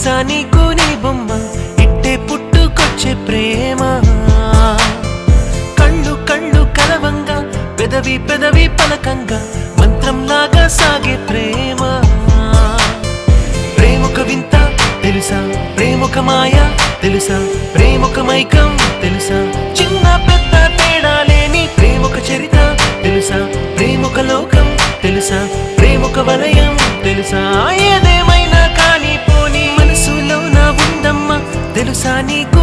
తెలుసా నీకు నీ బొమ్మ ఇట్టే పుట్టుకొచ్చే ప్రేమ కళ్ళు కళ్ళు కలవంగా పెదవి పెదవి పలకంగా మంత్రంలాగా సాగే ప్రేమ ప్రేమొక వింత తెలుసా ప్రేమొక మాయ తెలుసా ప్రేమొక మైకం తెలుసా చిన్న పెద్ద తేడా లేని ప్రేమొక చరిత తెలుసా ప్రేమొక లోకం తెలుసా ప్రేమొక వలయం తెలుసా ఏదేమైనా కానీ పోనీ మనసులో నా ఉందమ్మా తెలుసా నీకు